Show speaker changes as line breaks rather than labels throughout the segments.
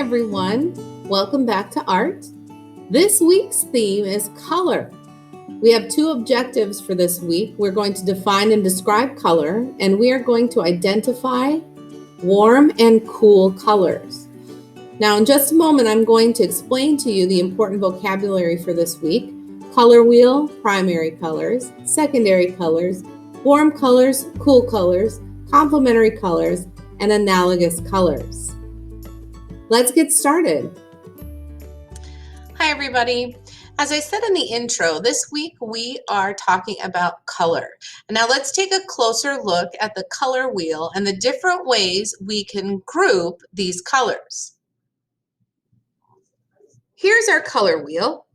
everyone. Welcome back to art. This week's theme is color. We have two objectives for this week. We're going to define and describe color, and we are going to identify warm and cool colors. Now, in just a moment, I'm going to explain to you the important vocabulary for this week. Color wheel, primary colors, secondary colors, warm colors, cool colors, complementary colors, and analogous colors. Let's get started.
Hi, everybody. As I said in the intro, this week we are talking about color. Now let's take a closer look at the color wheel and the different ways we can group these colors. Here's our color wheel.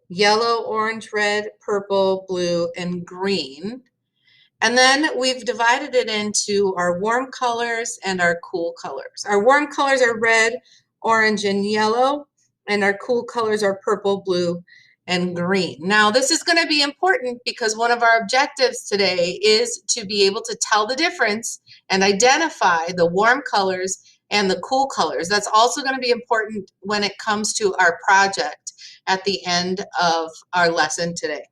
Yellow, orange, red, purple, blue, and green. And then we've divided it into our warm colors and our cool colors. Our warm colors are red, orange, and yellow, and our cool colors are purple, blue, and green. Now, this is going to be important because one of our objectives today is to be able to tell the difference and identify the warm colors and the cool colors. That's also going to be important when it comes to our project at the end of our lesson today.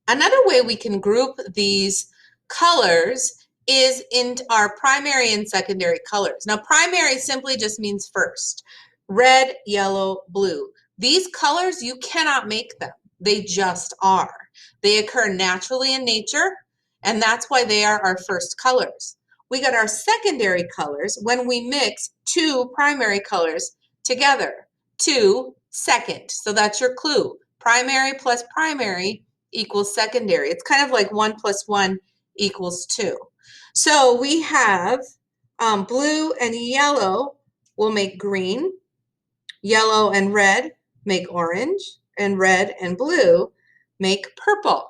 Another way we can group these colors is in our primary and secondary colors. Now, primary simply just means first. Red, yellow, blue. These colors, you cannot make them. They just are. They occur naturally in nature, and that's why they are our first colors. We got our secondary colors when we mix two primary colors together. Two, second. So that's your clue. Primary plus primary equals secondary. It's kind of like 1 + 1 = 2. So we have blue and yellow will make green, yellow and red make orange, and red and blue make purple.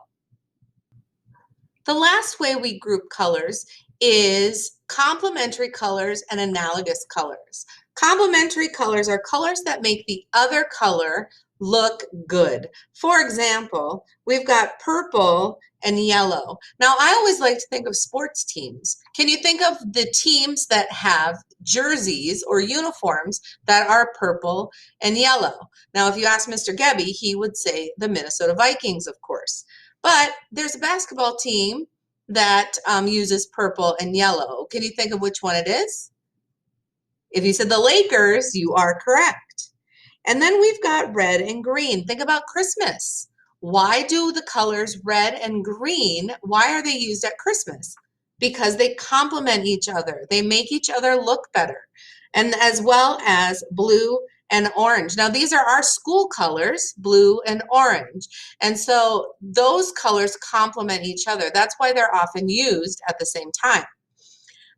The last way we group colors is complementary colors and analogous colors. Complementary colors are colors that make the other color look good. For example, we've got purple and yellow. Now, I always like to think of sports teams. Can you think of the teams that have jerseys or uniforms that are purple and yellow? Now, if you ask Mr. Gebby, he would say the Minnesota Vikings, of course. But there's a basketball team that uses purple and yellow. Can you think of which one it is? If you said the Lakers, you are correct. And then we've got red and green. Think about Christmas. Why do the colors red and green, why are they used at Christmas? Because they complement each other. They make each other look better. And as well as blue and orange. Now, these are our school colors, blue and orange. And so those colors complement each other. That's why they're often used at the same time.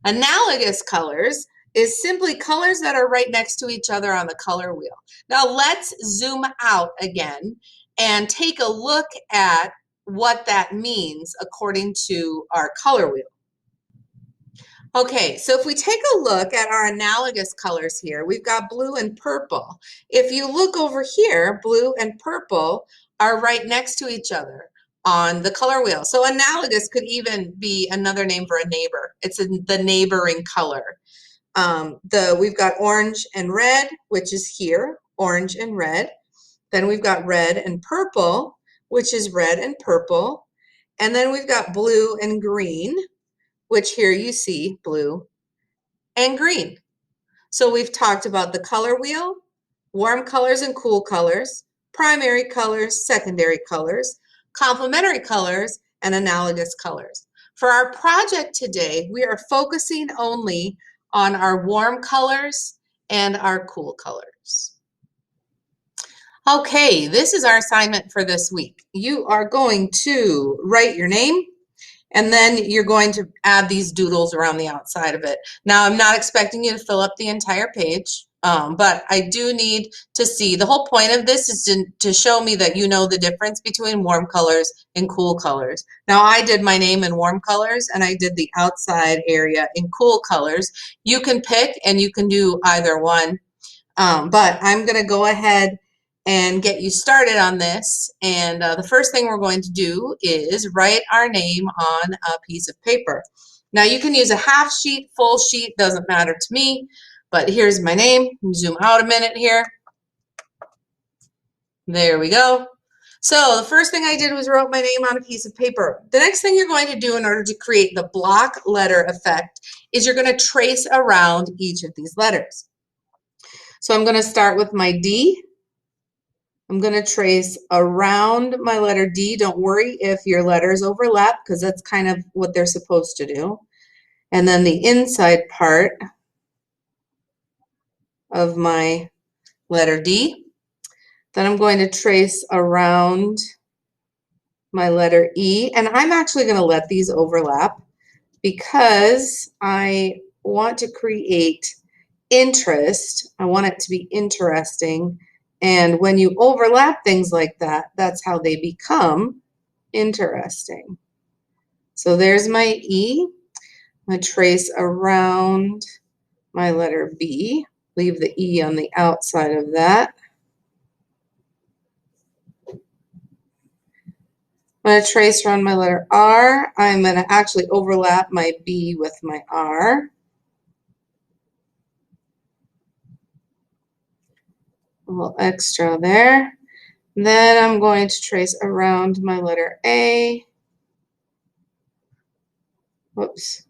Analogous colors is simply colors that are right next to each other on the color wheel. Now let's zoom out again and take a look at what that means according to our color wheel. Okay, so if we take a look at our analogous colors here, we've got blue and purple. If you look over here, blue and purple are right next to each other on the color wheel. So analogous could even be another name for a neighbor. It's the neighboring color. We've got orange and red, which is here, orange and red. Then we've got red and purple, which is red and purple. And then we've got blue and green, which here you see blue and green. So we've talked about the color wheel, warm colors and cool colors, primary colors, secondary colors, complementary colors, and analogous colors. For our project today, we are focusing only on our warm colors and our cool colors. Okay, this is our assignment for this week. You are going to write your name, and then you're going to add these doodles around the outside of it. Now, I'm not expecting you to fill up the entire page, but I do need to see. The whole point of this is to show me that you know the difference between warm colors and cool colors. Now, I did my name in warm colors, and I did the outside area in cool colors. You can pick, and you can do either one, but I'm going to go ahead and get you started on this. And the first thing we're going to do is write our name on a piece of paper. Now, you can use a half sheet, full sheet, doesn't matter to me. But here's my name. Zoom out a minute here. There we go. So the first thing I did was wrote my name on a piece of paper. The next thing you're going to do in order to create the block letter effect is you're going to trace around each of these letters. So I'm going to start with my D. I'm going to trace around my letter D. Don't worry if your letters overlap because that's kind of what they're supposed to do. And then the inside part of my letter D. Then I'm going to trace around my letter E. And I'm actually going to let these overlap because I want to create interest. I want it to be interesting. And when you overlap things like that, that's how they become interesting. So there's my E. I'm going to trace around my letter B. Leave the E on the outside of that. I'm going to trace around my letter R. I'm going to actually overlap my B with my R. A little extra there. Then I'm going to trace around my letter A. Whoops.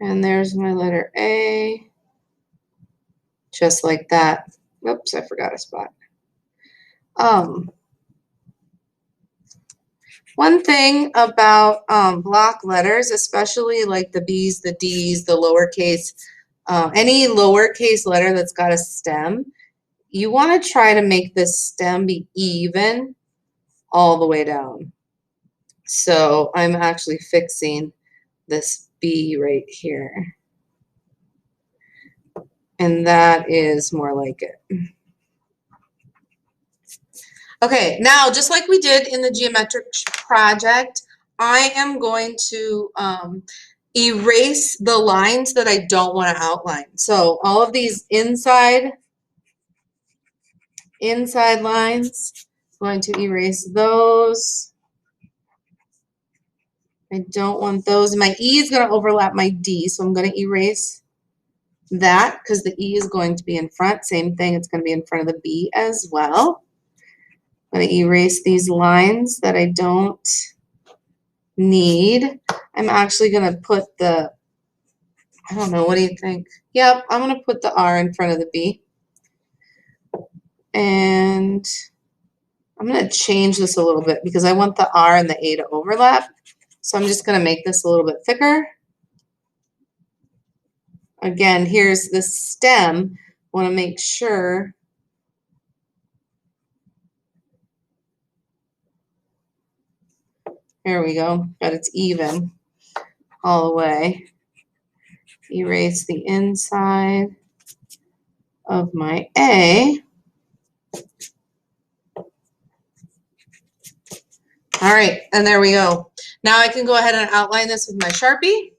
And there's my letter A. Just like that. Oops, I forgot a spot. One thing about block letters, especially like the B's, the D's, the lowercase, any lowercase letter that's got a stem, you want to try to make this stem be even all the way down. So I'm actually fixing this B right here. And that is more like it. Okay, now just like we did in the geometric project, I am going to erase the lines that I don't want to outline. So all of these inside lines, I'm going to erase those. I don't want those. My E is going to overlap my D, so I'm going to erase that because the E is going to be in front. Same thing, it's going to be in front of the B as well. I'm going to erase these lines that I don't need. I'm actually going to put the, I don't know, what do you think? Yep, I'm going to put the R in front of the B. And I'm going to change this a little bit because I want the R and the A to overlap. So I'm just going to make this a little bit thicker. Again, here's the stem. I want to make sure there we go, that it's even all the way. Erase the inside of my A. All right, and there we go. Now I can go ahead and outline this with my Sharpie.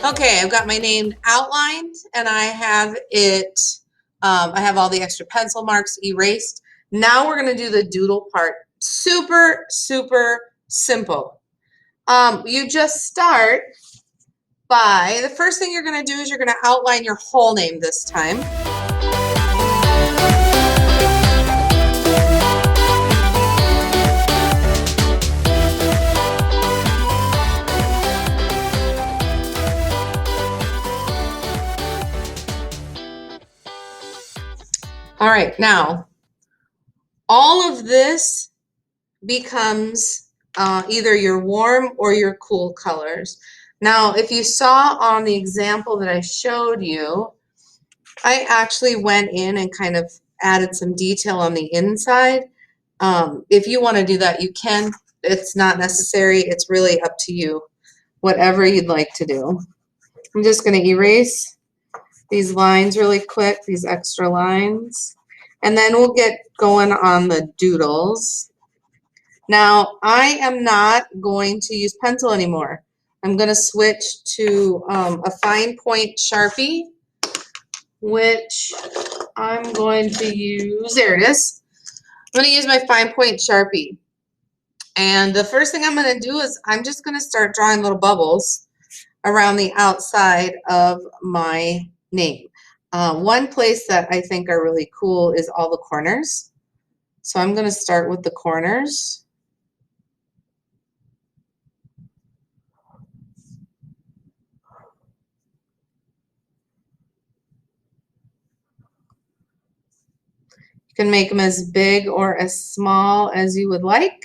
Okay, I've got my name outlined and I have it, I have all the extra pencil marks erased. Now we're gonna do the doodle part. Super, super simple. You just start by, the first thing you're gonna do is you're gonna outline your whole name this time. All right, now all of this becomes either your warm or your cool colors. Now, if you saw on the example that I showed you, I actually went in and kind of added some detail on the inside. If you want to do that, you can. It's not necessary. It's really up to you, whatever you'd like to do. I'm just going to erase these lines really quick, these extra lines, and then we'll get going on the doodles. Now, I am not going to use pencil anymore. I'm going to switch to a fine point Sharpie, which I'm going to use, there it is. I'm going to use my fine point Sharpie. And the first thing I'm going to do is I'm just going to start drawing little bubbles around the outside of my name. One place that I think are really cool is all the corners. So I'm going to start with the corners. You can make them as big or as small as you would like.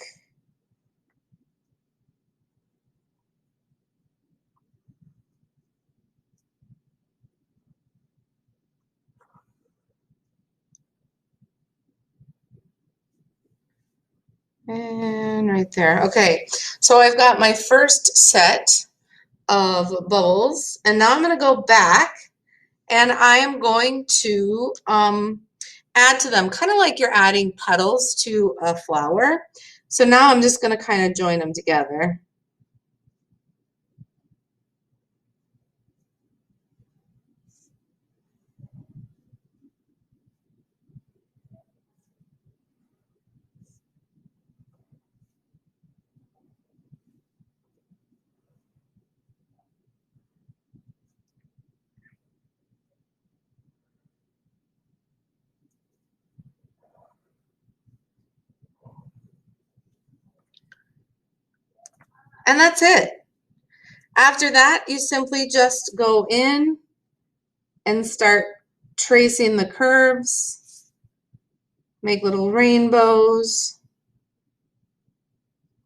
And right there. Okay, so I've got my first set of bubbles, and now I'm going to go back and I am going to add to them, kind of like you're adding petals to a flower. So now I'm just going to kind of join them together. And that's it. After that, you simply just go in and start tracing the curves, make little rainbows,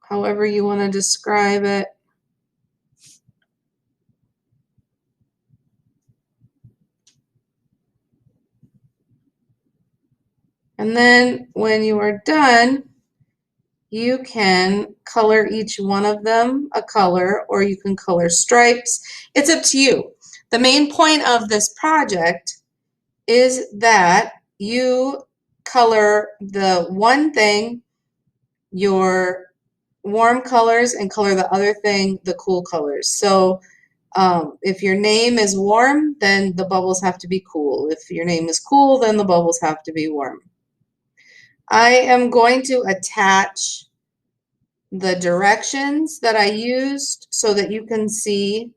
however you want to describe it. And then when you are done, you can color each one of them a color, or you can color stripes. It's up to you. The main point of this project is that you color the one thing your warm colors and color the other thing the cool colors. So if your name is warm, then the bubbles have to be cool. If your name is cool, then the bubbles have to be warm. I am going to attach the directions that I used so that you can see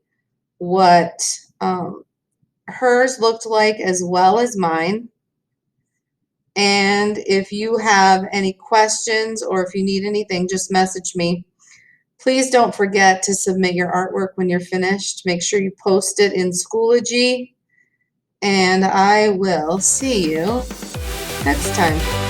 what hers looked like as well as mine. And if you have any questions or if you need anything, just message me. Please don't forget to submit your artwork when you're finished. Make sure you post it in Schoology, and I will see you next time.